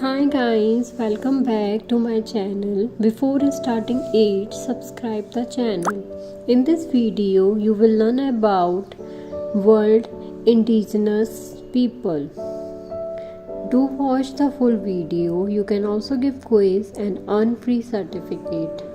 Hi guys, welcome back to my channel. Before starting it, subscribe the channel. In this video, you will learn about World Indigenous People. Do watch the full video. You can also give quiz and earn free certificate.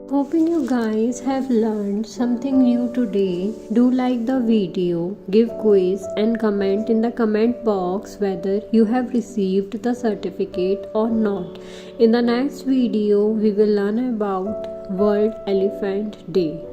Hoping you guys have learned something new today. Do like the video, give quiz and comment in the comment box whether you have received the certificate or not. In the next video, we will learn about World Elephant Day.